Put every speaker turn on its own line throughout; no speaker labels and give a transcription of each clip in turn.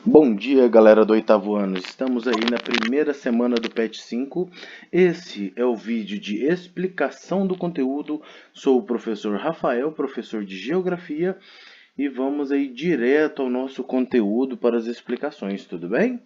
Bom dia, galera do oitavo ano. Estamos aí na primeira semana do PET 5. Esse é o vídeo de explicação do conteúdo. Sou o professor Rafael, professor de Geografia, e vamos aí direto ao nosso conteúdo para as explicações, tudo bem?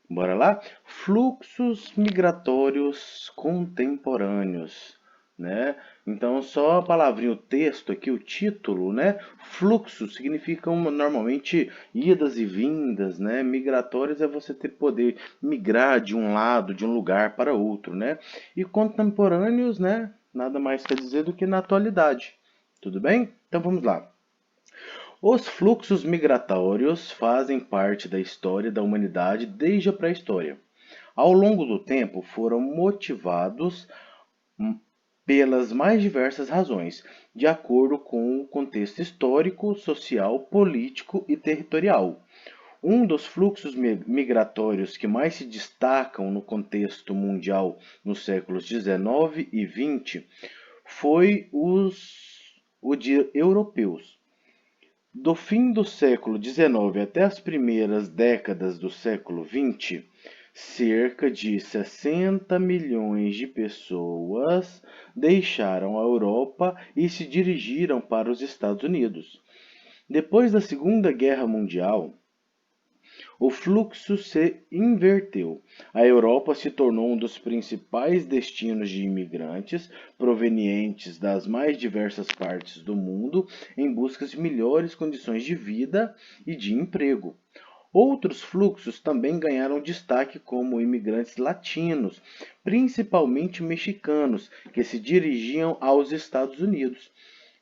Bora lá? Fluxos migratórios contemporâneos, né? Então, só a palavrinha, o texto aqui, o título, né? Fluxo significam normalmente idas e vindas, né? Migratórios é você ter poder migrar de um lado, de um lugar para outro, né? E contemporâneos, né? Nada mais quer dizer do que na atualidade. Tudo bem? Então vamos lá. Os fluxos migratórios fazem parte da história da humanidade desde a pré-história. Ao longo do tempo, foram motivados pelas mais diversas razões, de acordo com o contexto histórico, social, político e territorial. Um dos fluxos migratórios que mais se destacam no contexto mundial nos séculos 19 e 20 foi o de europeus. Do fim do século XIX até as primeiras décadas do século XX, cerca de 60 milhões de pessoas deixaram a Europa e se dirigiram para os Estados Unidos. Depois da Segunda Guerra Mundial, o fluxo se inverteu. A Europa se tornou um dos principais destinos de imigrantes provenientes das mais diversas partes do mundo em busca de melhores condições de vida e de emprego. Outros fluxos também ganharam destaque, como imigrantes latinos, principalmente mexicanos, que se dirigiam aos Estados Unidos.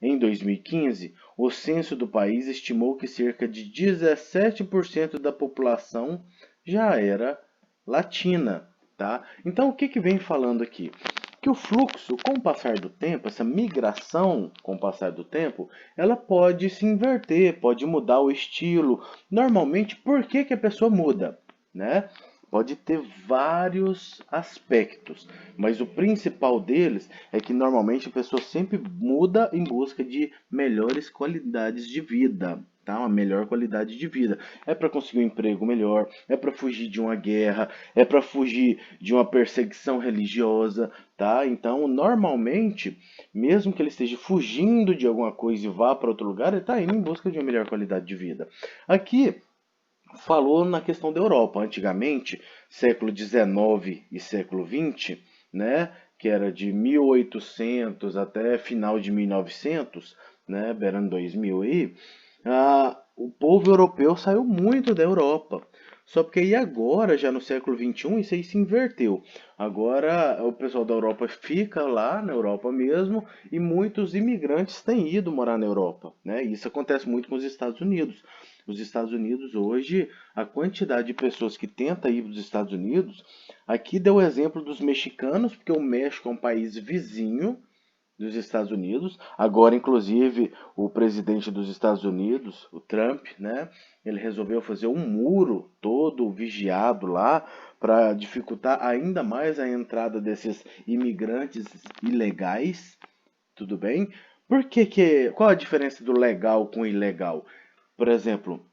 Em 2015, o censo do país estimou que cerca de 17% da população já era latina, tá? Então, o que vem falando aqui? Que o fluxo, com o passar do tempo, essa migração com o passar do tempo, ela pode se inverter, pode mudar o estilo. Normalmente, por que a pessoa muda, né? Pode ter vários aspectos, mas o principal deles é que normalmente a pessoa sempre muda em busca de melhores qualidades de vida, tá? Uma melhor qualidade de vida. É para conseguir um emprego melhor, é para fugir de uma guerra, é para fugir de uma perseguição religiosa, tá? Então, normalmente, mesmo que ele esteja fugindo de alguma coisa e vá para outro lugar, ele está indo em busca de uma melhor qualidade de vida. Aqui falou na questão da Europa. Antigamente, século XIX e século XX, né, que era de 1800 até final de 1900, né, beirando 2000 aí, o povo europeu saiu muito da Europa. Só porque aí agora, já no século XXI, isso aí se inverteu. Agora o pessoal da Europa fica lá na Europa mesmo e muitos imigrantes têm ido morar na Europa, né? Isso acontece muito com os Estados Unidos. Os Estados Unidos hoje, a quantidade de pessoas que tenta ir para os Estados Unidos, aqui deu o exemplo dos mexicanos, porque o México é um país vizinho dos Estados Unidos. Agora, inclusive, o presidente dos Estados Unidos, o Trump, né, ele resolveu fazer um muro todo vigiado lá para dificultar ainda mais a entrada desses imigrantes ilegais. Tudo bem? Qual a diferença do legal com ilegal? Por exemplo,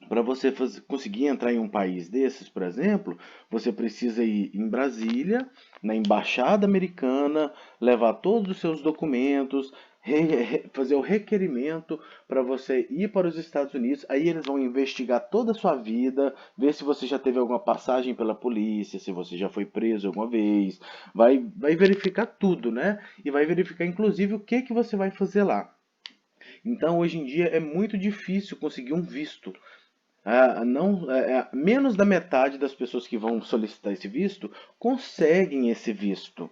para você conseguir entrar em um país desses, por exemplo, você precisa ir em Brasília, na embaixada americana, levar todos os seus documentos, fazer o requerimento para você ir para os Estados Unidos. Aí eles vão investigar toda a sua vida, ver se você já teve alguma passagem pela polícia, se você já foi preso alguma vez. Vai verificar tudo, né? E vai verificar inclusive o que você vai fazer lá. Então, hoje em dia é muito difícil conseguir um visto. Não, menos da metade das pessoas que vão solicitar esse visto conseguem esse visto.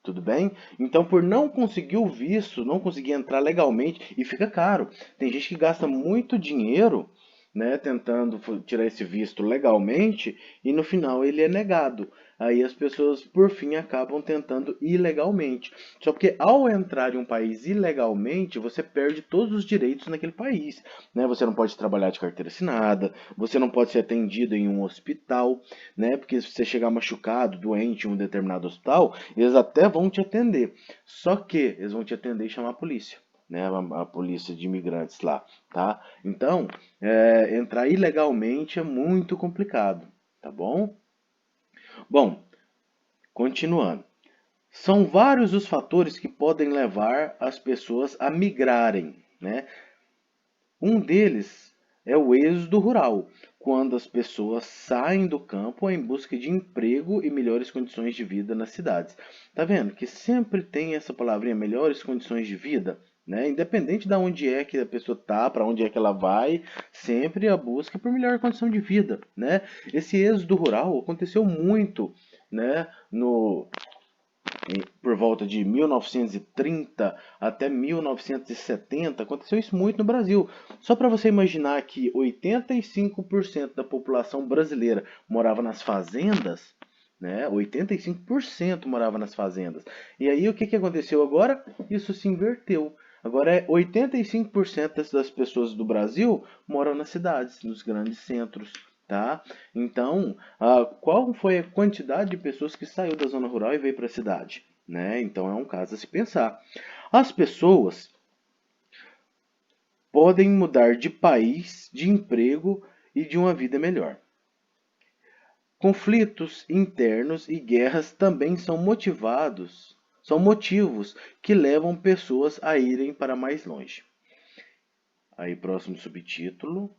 Tudo bem? Então, por não conseguir o visto, não conseguir entrar legalmente, e fica caro. Tem gente que gasta muito dinheiro, né, tentando tirar esse visto legalmente, e no final ele é negado. Aí as pessoas, por fim, acabam tentando ilegalmente. Só porque ao entrar em um país ilegalmente, você perde todos os direitos naquele país, né? Você não pode trabalhar de carteira assinada, você não pode ser atendido em um hospital, né? Porque se você chegar machucado, doente em um determinado hospital, eles até vão te atender. Só que eles vão te atender e chamar a polícia. né, a polícia de imigrantes lá, tá? Então, entrar ilegalmente é muito complicado, tá bom? Bom, continuando. São vários os fatores que podem levar as pessoas a migrarem, né? Um deles é o êxodo rural, quando as pessoas saem do campo em busca de emprego e melhores condições de vida nas cidades. Tá vendo que sempre tem essa palavrinha melhores condições de vida, né? Independente de onde é que a pessoa tá, para onde é que ela vai, sempre a busca por melhor condição de vida, né? Esse êxodo rural aconteceu muito, né, no por volta de 1930 até 1970, aconteceu isso muito no Brasil. Só para você imaginar que 85% da população brasileira morava nas fazendas, né? 85% morava nas fazendas. E aí o que, que aconteceu agora? Isso se inverteu. Agora 85% das pessoas do Brasil moram nas cidades, nos grandes centros. Tá? Então, qual foi a quantidade de pessoas que saiu da zona rural e veio para a cidade? Né? Então, é um caso a se pensar. As pessoas podem mudar de país, de emprego e de uma vida melhor. Conflitos internos e guerras também são motivos que levam pessoas a irem para mais longe. Aí, próximo subtítulo.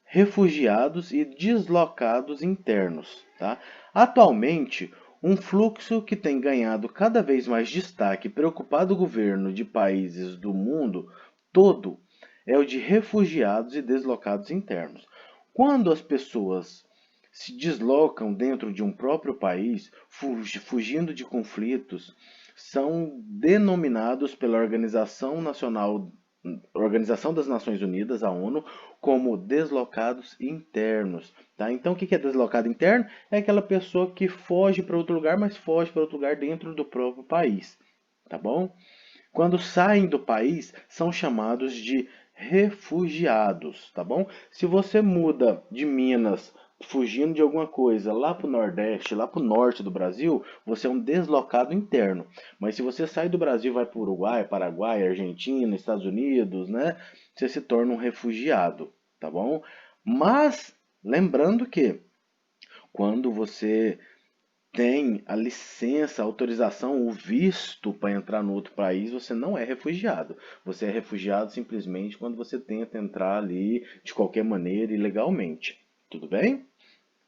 Refugiados e deslocados internos. Tá? Atualmente, um fluxo que tem ganhado cada vez mais destaque preocupado o governo de países do mundo todo é o de refugiados e deslocados internos. Quando as pessoas se deslocam dentro de um próprio país, fugindo de conflitos, são denominados pela Organização das Nações Unidas, a ONU, como deslocados internos. Tá? Então, o que é deslocado interno? É aquela pessoa que foge para outro lugar, mas foge para outro lugar dentro do próprio país. Tá bom? Quando saem do país, são chamados de refugiados, tá bom? Se você muda de Minas fugindo de alguma coisa lá para o Nordeste, lá para o Norte do Brasil, você é um deslocado interno. Mas se você sai do Brasil e vai para o Uruguai, Paraguai, Argentina, Estados Unidos, né? Você se torna um refugiado, tá bom? Mas lembrando que quando você tem a licença, a autorização, o visto para entrar no outro país, você não é refugiado. Você é refugiado simplesmente quando você tenta entrar ali de qualquer maneira ilegalmente. Tudo bem?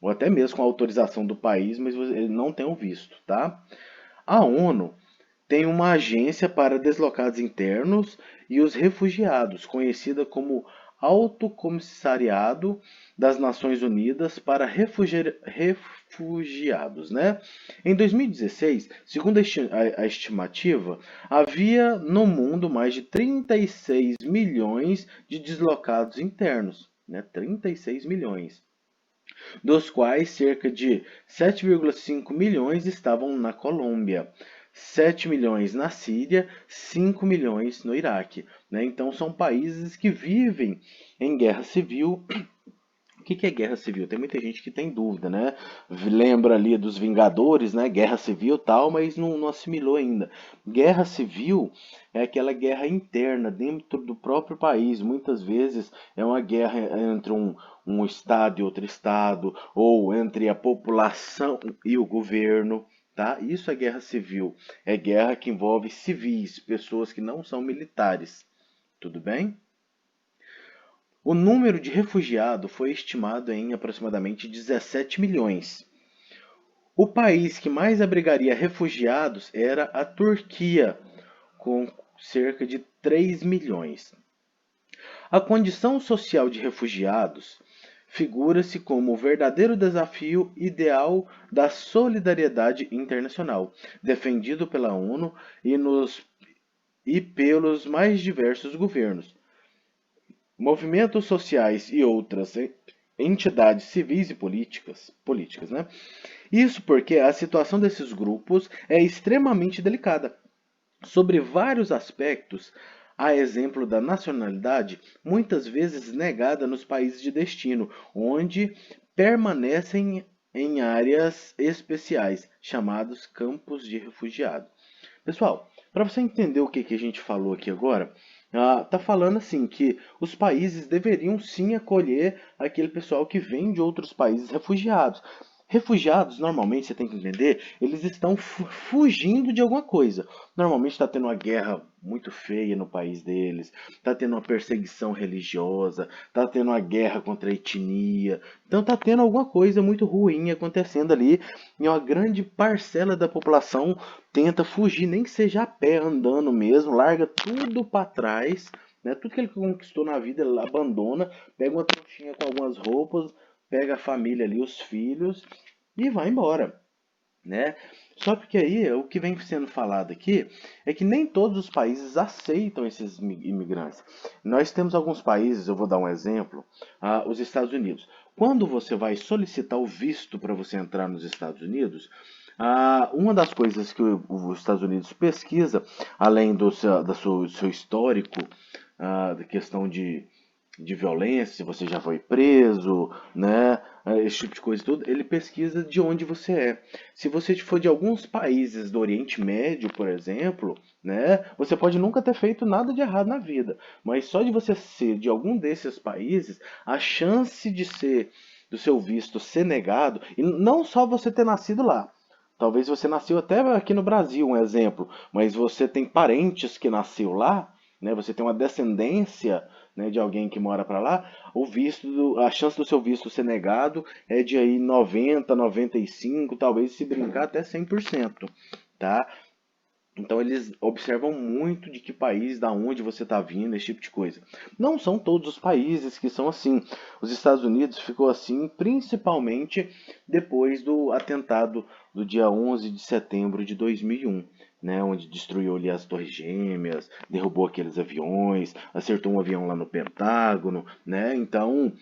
Ou até mesmo com a autorização do país, mas ele não tem o visto, tá? A ONU tem uma agência para deslocados internos e os refugiados, conhecida como Alto das Nações Unidas para Refugiados, né? Em 2016, segundo a estimativa, havia no mundo mais de 36 milhões de deslocados internos, né? 36 milhões, dos quais cerca de 7,5 milhões estavam na Colômbia, 7 milhões na Síria, 5 milhões no Iraque, né? Então são países que vivem em guerra civil. O que é guerra civil? Tem muita gente que tem dúvida, né? Lembra ali dos Vingadores, né? Guerra civil e tal, mas não assimilou ainda. Guerra civil é aquela guerra interna dentro do próprio país. Muitas vezes é uma guerra entre um estado e outro estado, ou entre a população e o governo. Tá? Isso é guerra civil. É guerra que envolve civis, pessoas que não são militares. Tudo bem? O número de refugiados foi estimado em aproximadamente 17 milhões. O país que mais abrigaria refugiados era a Turquia, com cerca de 3 milhões. A condição social de refugiados figura-se como o verdadeiro desafio ideal da solidariedade internacional, defendido pela ONU e pelos mais diversos governos, movimentos sociais e outras entidades civis e políticas, né? Isso porque a situação desses grupos é extremamente delicada. Sobre vários aspectos, a exemplo da nacionalidade, muitas vezes negada nos países de destino, onde permanecem em áreas especiais, chamados campos de refugiados. Pessoal, para você entender o que a gente falou aqui agora, tá falando assim que os países deveriam sim acolher aquele pessoal que vem de outros países refugiados. Refugiados, normalmente, você tem que entender, eles estão fugindo de alguma coisa. Normalmente está tendo uma guerra muito feia no país deles, está tendo uma perseguição religiosa, está tendo uma guerra contra a etnia. Então está tendo alguma coisa muito ruim acontecendo ali e uma grande parcela da população tenta fugir, nem que seja a pé, andando mesmo, larga tudo para trás, né? Tudo que ele conquistou na vida, ele abandona, pega uma trouxinha com algumas roupas, pega a família ali, os filhos e vai embora, né? Só porque aí o que vem sendo falado aqui é que nem todos os países aceitam esses imigrantes. Nós temos alguns países, eu vou dar um exemplo, os Estados Unidos. Quando você vai solicitar o visto para você entrar nos Estados Unidos, uma das coisas que os Estados Unidos pesquisa, além do seu histórico, da questão de violência, se você já foi preso, né? Esse tipo de coisa tudo, ele pesquisa de onde você é. Se você for de alguns países do Oriente Médio, por exemplo, né? Você pode nunca ter feito nada de errado na vida, mas só de você ser de algum desses países, a chance de ser do seu visto ser negado, e não só você ter nascido lá. Talvez você nasceu até aqui no Brasil, um exemplo, mas você tem parentes que nasceu lá, né? Você tem uma descendência, né, de alguém que mora para lá, a chance do seu visto ser negado é de aí 90, 95, talvez se brincar até 100%, tá? Então eles observam muito de que país, da onde você está vindo, esse tipo de coisa. Não são todos os países que são assim. Os Estados Unidos ficou assim principalmente depois do atentado do dia 11 de setembro de 2001, né, onde destruiu ali as Torres Gêmeas, derrubou aqueles aviões, acertou um avião lá no Pentágono, né? Então,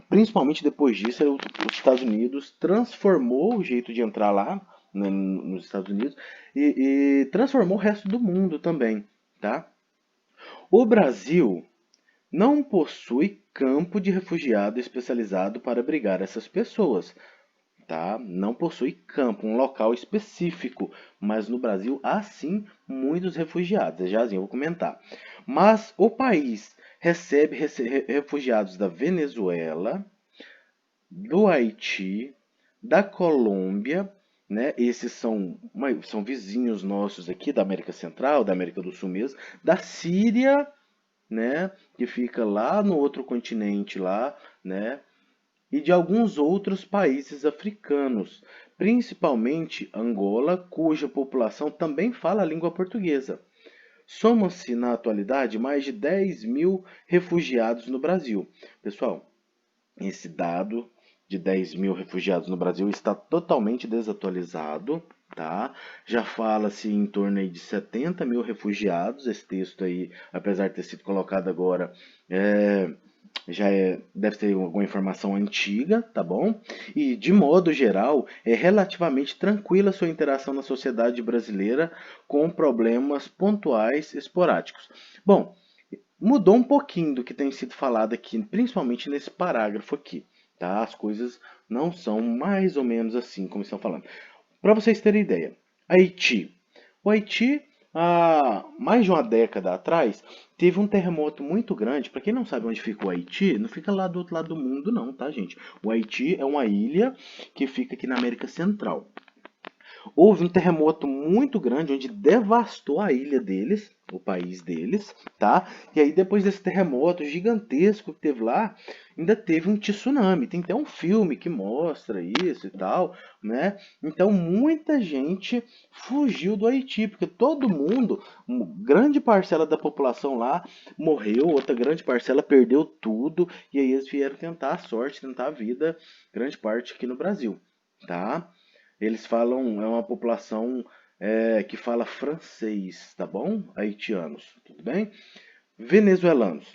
principalmente depois disso, os Estados Unidos transformou o jeito de entrar lá, né, nos Estados Unidos e transformou o resto do mundo também, tá? O Brasil não possui campo de refugiado especializado para abrigar essas pessoas, tá? Não possui campo, um local específico, mas no Brasil há sim muitos refugiados, já eu vou comentar. Mas o país recebe refugiados da Venezuela, do Haiti, da Colômbia, né? Esses são vizinhos nossos aqui da América Central, da América do Sul mesmo, da Síria, né? Que fica lá no outro continente lá, né? E de alguns outros países africanos, principalmente Angola, cuja população também fala a língua portuguesa. Somam-se, na atualidade, mais de 10 mil refugiados no Brasil. Pessoal, esse dado de 10 mil refugiados no Brasil está totalmente desatualizado, tá? Já fala-se em torno aí de 70 mil refugiados. Esse texto aí, apesar de ter sido colocado agora, deve ter alguma informação antiga, tá bom? E, de modo geral, é relativamente tranquila a sua interação na sociedade brasileira com problemas pontuais esporádicos. Bom, mudou um pouquinho do que tem sido falado aqui, principalmente nesse parágrafo aqui, tá? As coisas não são mais ou menos assim como estão falando. Para vocês terem ideia, Haiti. O Haiti, há mais de uma década atrás, teve um terremoto muito grande. Para quem não sabe onde fica o Haiti, não fica lá do outro lado do mundo não, tá, gente? O Haiti é uma ilha que fica aqui na América Central. Houve um terremoto muito grande onde devastou a ilha deles, o país deles, tá? E aí depois desse terremoto gigantesco que teve lá, ainda teve um tsunami. Tem até um filme que mostra isso e tal, né? Então muita gente fugiu do Haiti, porque todo mundo, uma grande parcela da população lá morreu, outra grande parcela perdeu tudo, e aí eles vieram tentar a sorte, tentar a vida, grande parte aqui no Brasil, tá? Eles falam, é uma população que fala francês, tá bom? Haitianos, tudo bem? Venezuelanos.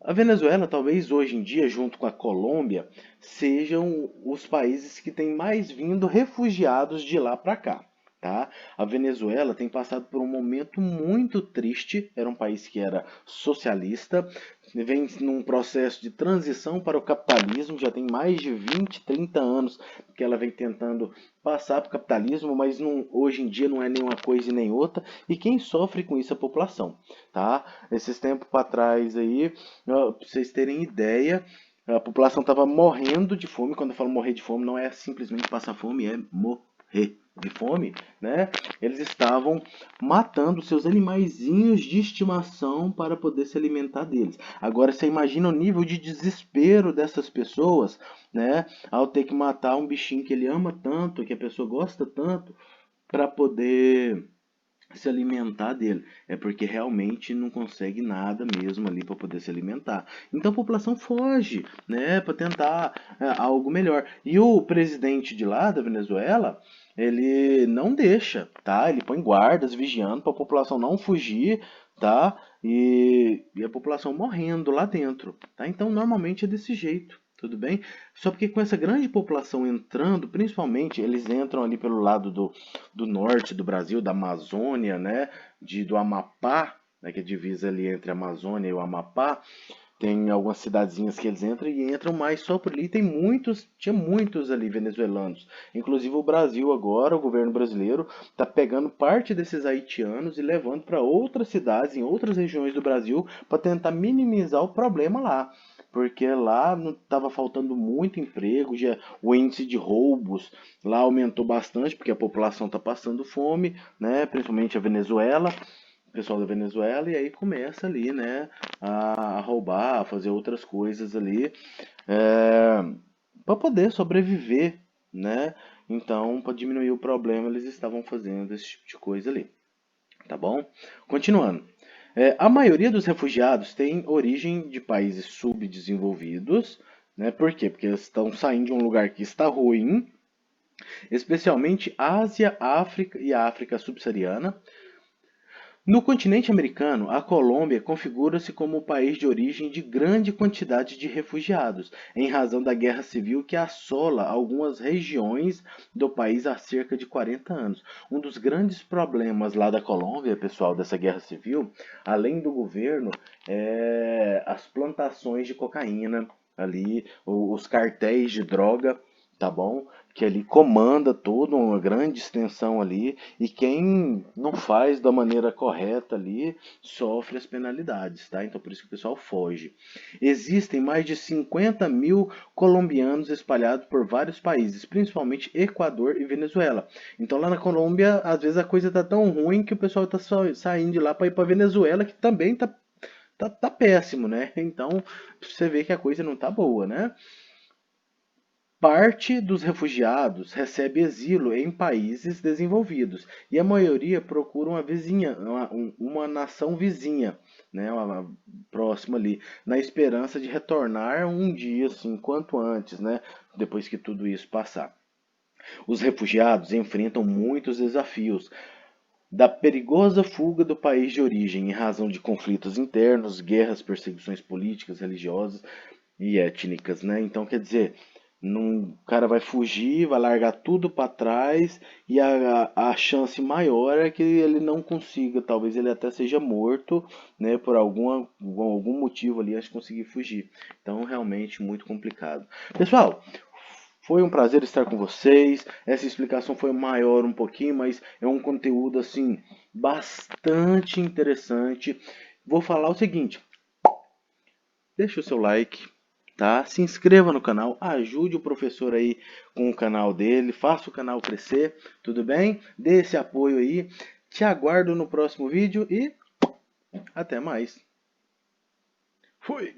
A Venezuela, talvez hoje em dia, junto com a Colômbia, sejam os países que têm mais vindo refugiados de lá para cá, tá? A Venezuela tem passado por um momento muito triste, era um país que era socialista, vem num processo de transição para o capitalismo, já tem mais de 20, 30 anos que ela vem tentando passar para o capitalismo, mas hoje em dia não é nenhuma coisa e nem outra, e quem sofre com isso é a população, tá? Esses tempos para trás aí, para vocês terem ideia, a população estava morrendo de fome. Quando eu falo morrer de fome, não é simplesmente passar fome, é morrer de fome, né? Eles estavam matando seus animaizinhos de estimação para poder se alimentar deles. Agora você imagina o nível de desespero dessas pessoas, né? Ao ter que matar um bichinho que ele ama tanto, que a pessoa gosta tanto, para poder se alimentar dele. É porque realmente não consegue nada mesmo ali para poder se alimentar. Então a população foge, né, para tentar algo melhor. E o presidente de lá, da Venezuela, ele não deixa, tá? Ele põe guardas vigiando para a população não fugir, tá? E a população morrendo lá dentro, tá? Então normalmente é desse jeito. Tudo bem? Só porque com essa grande população entrando, principalmente eles entram ali pelo lado do norte do Brasil, da Amazônia, né? Do Amapá, né? Que é a divisa ali entre a Amazônia e o Amapá. Tem algumas cidadezinhas que eles entram e entram mais só por ali. Tinha muitos ali venezuelanos. Inclusive o Brasil agora, o governo brasileiro, está pegando parte desses haitianos e levando para outras cidades, em outras regiões do Brasil, para tentar minimizar o problema lá. Porque lá estava faltando muito emprego, já o índice de roubos lá aumentou bastante, porque a população está passando fome, né? Principalmente a Venezuela, o pessoal da Venezuela, e aí começa ali, né, a roubar, a fazer outras coisas ali, para poder sobreviver, né? Então, para diminuir o problema, eles estavam fazendo esse tipo de coisa ali, tá bom? Continuando. A maioria dos refugiados tem origem de países subdesenvolvidos, né? Por quê? Porque eles estão saindo de um lugar que está ruim, especialmente Ásia, África e a África subsaariana. No continente americano, a Colômbia configura-se como o país de origem de grande quantidade de refugiados, em razão da guerra civil que assola algumas regiões do país há cerca de 40 anos. Um dos grandes problemas lá da Colômbia, pessoal, dessa guerra civil, além do governo, é as plantações de cocaína ali, os cartéis de droga, tá bom? Que ali comanda toda uma grande extensão ali, e quem não faz da maneira correta ali sofre as penalidades, tá? Então por isso que o pessoal foge. Existem mais de 50 mil colombianos espalhados por vários países, principalmente Equador e Venezuela. Então lá na Colômbia, às vezes a coisa tá tão ruim que o pessoal tá saindo de lá para ir para Venezuela, que também tá péssimo, né? Então você vê que a coisa não tá boa, né? Parte dos refugiados recebe asilo em países desenvolvidos e a maioria procura uma nação vizinha, né, próxima ali, na esperança de retornar um dia, assim, quanto antes, né, depois que tudo isso passar. Os refugiados enfrentam muitos desafios, da perigosa fuga do país de origem em razão de conflitos internos, guerras, perseguições políticas, religiosas e étnicas, né? Então, quer dizer, o cara vai fugir, vai largar tudo para trás e a chance maior é que ele não consiga, talvez ele até seja morto, né, por algum motivo ali, antes de conseguir fugir. Então, realmente muito complicado. Pessoal, foi um prazer estar com vocês. Essa explicação foi maior um pouquinho, mas é um conteúdo assim bastante interessante. Vou falar o seguinte: deixa o seu like, tá? Se inscreva no canal, ajude o professor aí com o canal dele, faça o canal crescer, tudo bem? Dê esse apoio aí. Te aguardo no próximo vídeo e até mais. Fui!